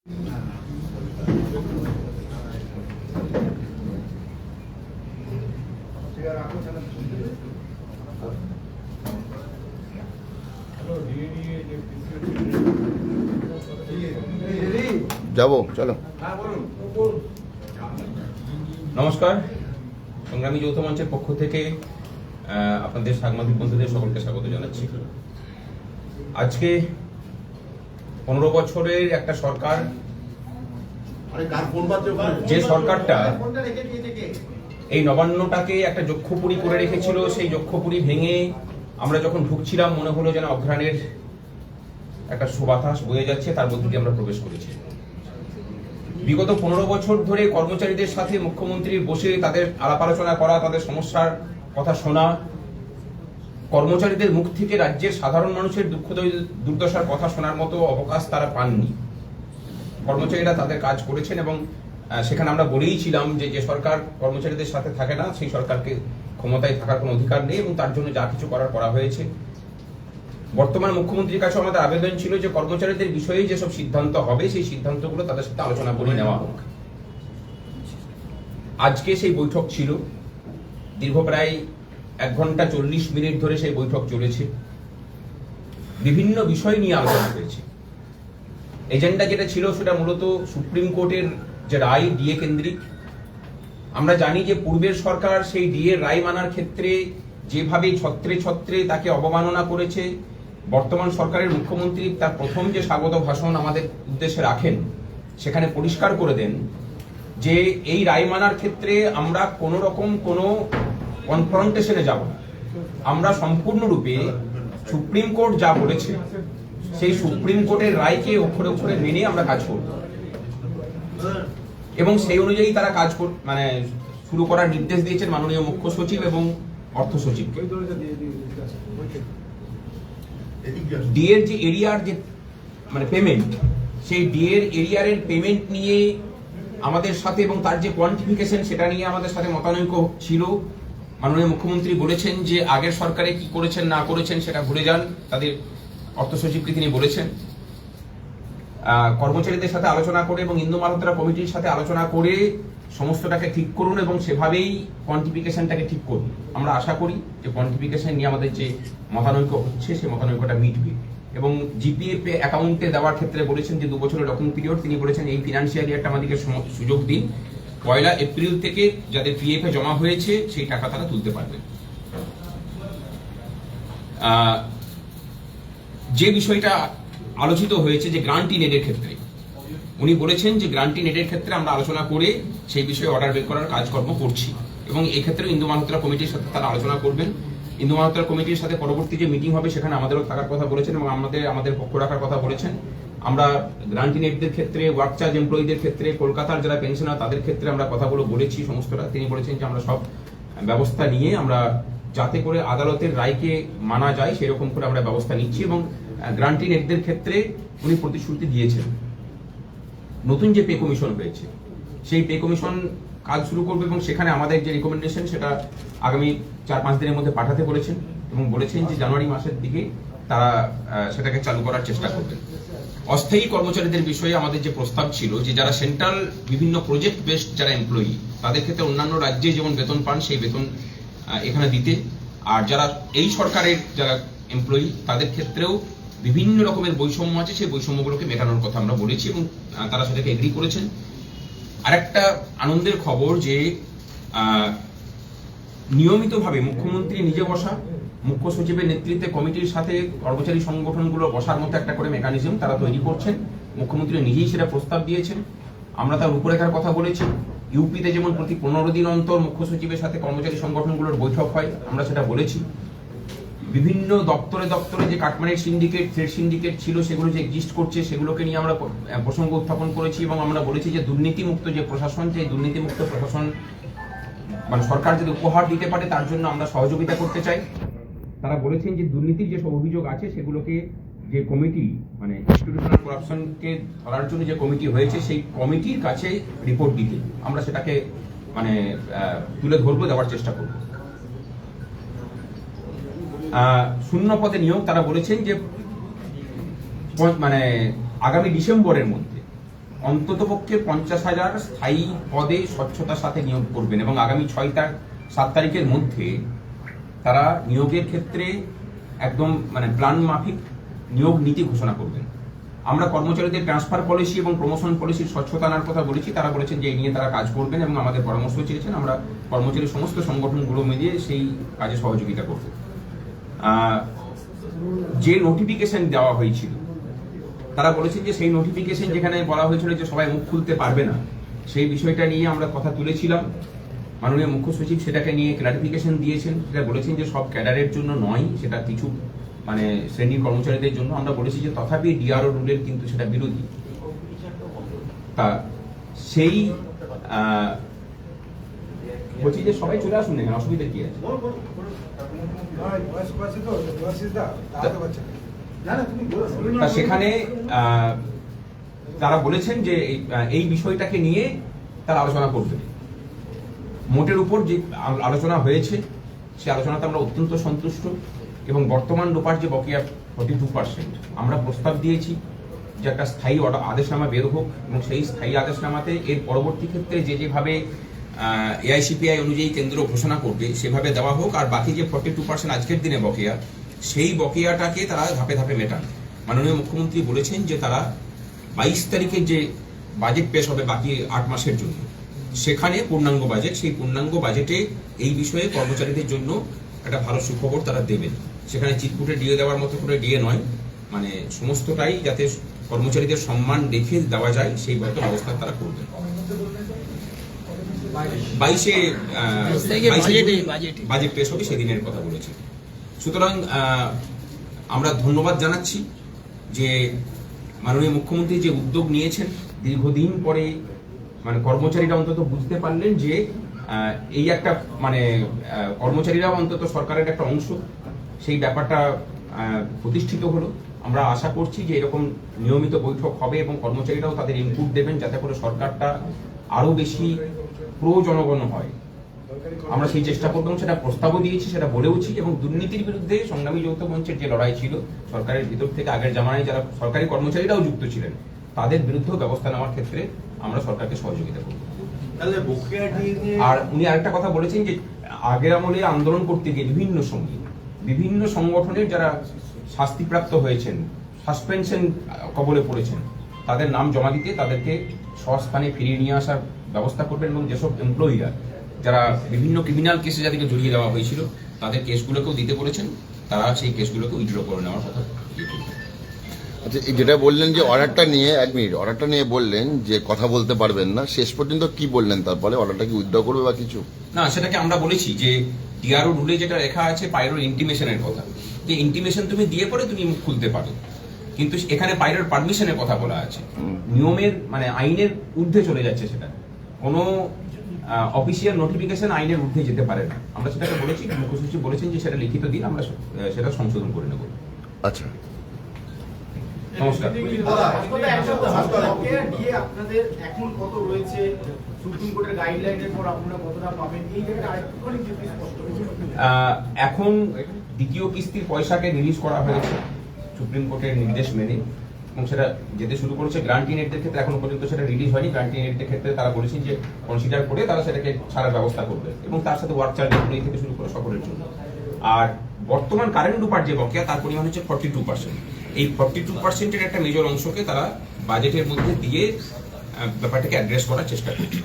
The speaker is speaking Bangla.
যাবো, চলো। নমস্কার, সংগ্রামী যৌথ মঞ্চের পক্ষ থেকে আপনাদের সাংবাদিক বন্ধুদের সকলকে স্বাগত জানাচ্ছি। আজকে 15 বছরের একটা সরকার, যে সরকারটা এই নবান্নটাকে একটা যক্ষপুরী করে রেখেছিল, সেই যক্ষপুরী ভেঙে আমরা যখন ঢুকছিলাম মনে হলো যেন অঘ্রাণের একটা সুবাতাস বয়ে যাচ্ছে, তার মধ্যে দিয়ে আমরা প্রবেশ করেছি। বিগত 15 বছর ধরে কর্মচারীদের সাথে মুখ্যমন্ত্রী বসে তাদের আলাপ আলোচনা করা, তাদের সমস্যার কথা শোনা, কর্মচারীদের মুখ থেকে রাজ্যের সাধারণ মানুষের দুঃখ দুর্দশার কথা শোনার মতো অবকাশ তারা পাননি। কর্মচারীরা তাদের কাজ করেছেন এবং সেখানে আমরা বলেইছিলাম যে যে সরকার কর্মচারীদের সাথে থাকে না সেই সরকারকে ক্ষমতায় থাকার কোনো অধিকার নেই এবং তার জন্য যা কিছু করা হয়েছে। বর্তমান মুখ্যমন্ত্রীর কাছে আমাদের আবেদন ছিল যে কর্মচারীদের বিষয়ে যেসব সিদ্ধান্ত হবে সেই সিদ্ধান্তগুলো তাদের সাথে আলোচনা করে নেওয়া হোক। আজকে সেই বৈঠক ছিল, দীর্ঘ প্রায় 1 ঘন্টা 40 মিনিট ধরে সেই বৈঠক চলেছে। বিভিন্ন বিষয় নিয়ে আলোচনা হয়েছে। এজেন্ডা যেটা ছিল সেটা মূলত সুপ্রিম কোর্টের যে রায় ডিএ কেন্দ্রিক। আমরা জানি যে পূর্বের সরকার সেই ডিএ রায় মানার ক্ষেত্রে যেভাবে ছত্রে ছত্রে তাকে অবমাননা করেছে, বর্তমান সরকারের মুখ্যমন্ত্রী তার প্রথম যে স্বাগত ভাষণ আমাদের উদ্দেশ্যে রাখেন সেখানে পরিষ্কার করে দেন যে এই রায় মানার ক্ষেত্রে আমরা কোনো রকম কোনো কনফ্রন্টেশনে যাব না। আমরা সম্পূর্ণরূপে সুপ্রিম কোর্ট যা বলেছে সেই সুপ্রিম কোর্টের রায়কে অক্ষরে অক্ষরে মেনে আমরা কাজ করব এবং সেই অনুযায়ী তারা কাজ শুরু করার নির্দেশ দিয়েছেন মাননীয় মুখ্য সচিব এবং অর্থ সচিবকে। ডিএর যে এরিয়ার যে পেমেন্ট, সেই ডিএর এরিয়ারের পেমেন্ট নিয়ে আমাদের সাথে এবং তার যে কোয়ান্টিফিকেশন সেটা নিয়ে আমাদের সাথে মতানৈক্য ছিল। মাননীয় মুখ্যমন্ত্রী বলেছেন যে আগের সরকারে কি করেছেন না করেছেন সেটা ভুলে যান, তাদের অর্থ সচিবকে তিনি বলেছেন। কর্মচারীদের সাথে আলোচনা করে এবং ইন্দু মালহোত্রা কমিটির সাথে আলোচনা করে সমস্তটাকে ঠিক করুন এবং সেভাবেই কোয়ান্টিফিকেশনটাকে ঠিক করুন। আমরা আশা করি যে কোয়ান্টিফিকেশন নিয়ে আমাদের যে মতানৈক্য হচ্ছে সেই মতানৈক্যটা মিটবে। এবং জিপিএফ অ্যাকাউন্টে দেওয়ার ক্ষেত্রে বলেছেন যে 2 বছরের লকিং পিরিয়ড, তিনি বলেছেন এই ফিনান্সিয়াল ইয়ারটা আমাদেরকে সুযোগ দিন, 1 এপ্রিল থেকে যাদের পিএফ এ জমা হয়েছে সেই টাকা তারা তুলতে পারবে। যে বিষয়টা আলোচিত হয়েছে যে গ্রান্টি নেডের ক্ষেত্রে, উনি বলেছেন যে গ্রান্টি নেডের ক্ষেত্রে আমরা আলোচনা করে সেই বিষয়ে অর্ডার বের করার কাজকর্ম করছি এবং এক্ষেত্রে ইন্দু মালহোত্রা কমিটির সাথে তারা আলোচনা করবেন। ইন্দু মালহোত্রা কমিটির সাথে পরবর্তী যে মিটিং হবে সেখানে আমাদেরও থাকার কথা বলেছেন এবং আমাদের পক্ষ রাখার কথা বলেছেন। আমরা গ্রান্টি নেটদের ক্ষেত্রে, ওয়ার্ক চার্জ এমপ্লয়ীদের ক্ষেত্রে, কলকাতার যারা পেনশনার তাদের ক্ষেত্রে আমরা কথাগুলো বলেছি সমস্তটা। তিনি বলেছেন যে আমরা সব ব্যবস্থা নিয়ে আমরা যাতে করে আদালতের রায়কে মানা যায় সেরকম করে আমরা ব্যবস্থা নিচ্ছি এবং গ্রান্টি নেটদের ক্ষেত্রে উনি প্রতিশ্রুতি দিয়েছেন নতুন যে পে কমিশন হয়েছে সেই পে কমিশন কাজ শুরু করবে এবং সেখানে আমাদের যে রিকমেন্ডেশন সেটা আগামী 4-5 দিনের মধ্যে পাঠাতে বলেছেন এবং বলেছেন যে জানুয়ারি মাসের দিকে তারা সেটাকে চালু করার চেষ্টা করবেন। অস্থায়ী কর্মচারীদের বিষয়ে আমাদের যে প্রস্তাব ছিল যে যারা সেন্ট্রাল বিভিন্ন প্রজেক্ট বেসড যারা এমপ্লয়ি তাদের ক্ষেত্রে অন্যান্য রাজ্যে যেমন বেতন পান সেই বেতন এখানে দিতে, আর যারা এই সরকারের যারা এমপ্লয়ি তাদের ক্ষেত্রেও বিভিন্ন রকমের বৈষম্য আছে সেই বৈষম্যগুলোকে মেটানোর কথা আমরা বলেছি এবং তারা সেটাকে এগ্রি করেছেন। আরেকটা আনন্দের খবর যে নিয়মিতভাবে মুখ্যমন্ত্রী নিজে বসা, মুখ্য সচিবের নেতৃত্বে কমিটির সাথে কর্মচারী সংগঠনগুলো বসার মতো একটা করে মেকানিজম তারা তৈরি করছেন। মুখ্যমন্ত্রী নিজেই সেটা প্রস্তাব দিয়েছেন, আমরা তার রূপরেখার কথা বলেছি। ইউপিতে যেমন প্রতি 15 দিন অন্তর মুখ্য সচিবের সাথে কর্মচারী সংগঠনগুলোর বৈঠক হয়, আমরা সেটা বলেছি। বিভিন্ন দপ্তরে দপ্তরে যে কাটমানির সিন্ডিকেট, থ্রেড সিন্ডিকেট ছিল সেগুলো যে এক্সিস্ট করছে সেগুলোকে নিয়ে আমরা প্রসঙ্গ উত্থাপন করেছি এবং আমরা বলেছি যে দুর্নীতিমুক্ত যে প্রশাসন, সেই দুর্নীতিমুক্ত প্রশাসন সরকার যদি উপহার দিতে পারে তার জন্য আমরা সহযোগিতা করতে চাই। তারা বলেছেন যে দুর্নীতির যেসব অভিযোগ আছে সেগুলোকে যে কমিটি ইনস্টিটিউশনাল করাপশনকে ধরার জন্য যে কমিটি হয়েছে সেই কমিটির কাছে রিপোর্ট দিতে আমরা সেটাকে তুলে ধরবো, দেওয়ার চেষ্টা করব। শূন্য পদে নিয়োগ তারা বলেছেন যে আগামী ডিসেম্বরের মধ্যে অন্ততপক্ষে 50,000 স্থায়ী পদে স্বচ্ছতার সাথে নিয়োগ করবেন এবং আগামী 7 তারিখের মধ্যে তারা নিয়োগের ক্ষেত্রে একদম মানে প্ল্যান মাফিক নিয়োগ নীতি ঘোষণা করবেন। আমরা কর্মচারীদের ট্রান্সফার পলিসি এবং প্রমোশন পলিসির স্বচ্ছতা আনার কথা বলেছি, তারা বলেছেন যে এই নিয়ে তারা কাজ করবেন এবং আমাদের পরামর্শ চেয়েছেন। আমরা কর্মচারীর সমস্ত সংগঠনগুলো মিলিয়ে সেই কাজে সহযোগিতা করব। যে নোটিফিকেশন দেওয়া হয়েছিল, তারা বলেছেন যে সেই নোটিফিকেশন যেখানে বলা হয়েছিল যে সবাই মুখ খুলতে পারবে না, সেই বিষয়টা নিয়ে আমরা কথা তুলেছিলাম। মাননীয় মুখ্য সচিব সেটাকে নিয়ে ক্লারিফিকেশন দিয়েছেন, সেটা বলেছেন যে সব ক্যাডারের জন্য নয়, সেটা কিছু মানে শ্রেণীর কর্মচারীদের জন্য। আমরা বলেছি যে তথাপি ডিআরও রুলের কিন্তু সেটা বিরোধী। তা সেই বলছি যে সবাই চলে আসুন, না অসুবিধা কি আছে? তা সেখানে তারা বলেছেন যে এই বিষয়টাকে নিয়ে তারা আলোচনা করবে। মোটের উপর যে আলোচনা হয়েছে সে আলোচনাতে আমরা অত্যন্ত সন্তুষ্ট এবং বর্তমান রূপার যে বকেয়া 42% আমরা প্রস্তাব দিয়েছি যে একটা স্থায়ী আদেশনামা বের হোক এবং সেই স্থায়ী আদেশনামাতে এর পরবর্তী ক্ষেত্রে যেভাবে এআইসিপিআই অনুযায়ী কেন্দ্র ঘোষণা করবে সেভাবে দেওয়া হোক, আর বাকি যে 42% আজকের দিনে বকেয়া, সেই বকেয়াটাকে তারা ধাপে ধাপে মেটান। মাননীয় মুখ্যমন্ত্রী বলেছেন যে তারা 22 তারিখে যে বাজেট পেশ হবে বাকি 8 মাসের জন্য, সেখানে পূর্ণাঙ্গ বাজেট, সেই পূর্ণাঙ্গ বাজেটে এই বিষয়ে কর্মচারীদের জন্য একটা ভালো সুখবর তারা দেবেন। সেখানে চিটকুটে ডিএ দেওয়ার মতো করে ডিএ নয়, মানে সমস্তটাই যাতে কর্মচারীদের সম্মান রেখে দেওয়া যায় সেই মতো ব্যবস্থা তারা করবেন। 22-এ বাজেট পেশ হবে সেদিনের কথা বলেছে। সুতরাং আমরা ধন্যবাদ জানাচ্ছি যে মাননীয় মুখ্যমন্ত্রী যে উদ্যোগ নিয়েছেন, দীর্ঘদিন পরে মানে কর্মচারীরা অন্তত বুঝতে পারলেন যে এই একটা মানে কর্মচারীরাও অন্তত সরকারের একটা অংশ, সেই ব্যাপারটা প্রতিষ্ঠিত হলো। আমরা আশা করছি যে এরকম নিয়মিত বৈঠক হবে এবং কর্মচারীরাও তাদের ইনপুট দেবেন যাতে করে সরকারটা আরো বেশি প্রো জনগণ হয়। আমরা সেই চেষ্টা করব, সেটা প্রস্তাবও দিয়েছি, সেটা বলেওছি। এবং দুর্নীতির বিরুদ্ধে সংগ্রামী যৌথ মঞ্চের যে লড়াই ছিল সরকারের ভিতর থেকে, আগের জামানায় যারা সরকারি কর্মচারীরাও যুক্ত ছিলেন, তাদের বিরুদ্ধেও ব্যবস্থা নেওয়ার ক্ষেত্রে আমরা সরকারকে সহযোগিতা করব। আর উনি আরেকটা কথা বলেছেন যে আগের আমলে আন্দোলন করতে গিয়ে বিভিন্ন সংগঠনের যারা শাস্তিপ্রাপ্ত হয়েছেন, সাসপেনশন কবলে পড়েছেন, তাদের নাম জমা দিতে তাদেরকে স্বস্থানে ফিরিয়ে নিয়ে আসার ব্যবস্থা করবেন এবং যেসব এমপ্লয়িরা যারা বিভিন্ন ক্রিমিনাল কেসে যাদেরকে জড়িয়ে দেওয়া হয়েছিল তাদের কেসগুলোকেও দিতে বলেছেন, তারা সেই কেসগুলোকে উইথড্র করে নেওয়ার কথা। আচ্ছা, যেটা বললেন যে অর্ডারটা নিয়ে 1 মিনিট অর্ডারটা নিয়ে বললেন যে কথা বলতে পারবেন না, শেষ পর্যন্ত কি বললেন? তারপরে অর্ডারটা কি উইথড্র করবে বা কিছু? না, সেটাকে আমরা বলেছি যে ডিআরও রুলে যেটা লেখা আছে পাইরোর ইন্টিমেশনের কথা, যে ইন্টিমেশন তুমি দিয়ে পরে তুমি মুখ খুলতে পারো, কিন্তু এখানে পাইরোর পারমিশনের কথা বলা আছে। নিয়মের মানে আইনের ঊর্ধ্বে চলে যাচ্ছে, সেটা কোনো অফিসিয়াল নোটিফিকেশন আইনের ঊর্ধ্বে যেতে পারে না। আমরা সেটাকে বলেছি, মুখ্য সচিব বলেছেন যে সেটা লিখিত দিন, আমরা সেটা সংশোধন করে নেব। আচ্ছা, নমস্কার। এখন দ্বিতীয় কিস্তির পয়সাকে রিলিজ করা হয়েছে সুপ্রিম কোর্টের নির্দেশ মেনে, এবং সেটা যেতে শুরু করেছে গ্রান্টি নেটদের ক্ষেত্রে। এখনো পর্যন্ত সেটা রিলিজ হয়নি। গ্রান্টি নেটদের ক্ষেত্রে তারা বলেছেন যে কনসিডার করে তারা সেটাকে ছাড়ার ব্যবস্থা করবে এবং তার সাথে ওয়ার্ক চার্জ থেকে শুরু করে সকলের জন্য। আর বর্তমান কারেন্ট রূপার যে বকেয়া তার পরিমাণ হচ্ছে 42%। এই 42%-এর একটা মেজর অংশকে তারা বাজেটের মধ্যে দিয়ে ব্যাপারটাকে অ্যাড্রেস করার চেষ্টা করছে।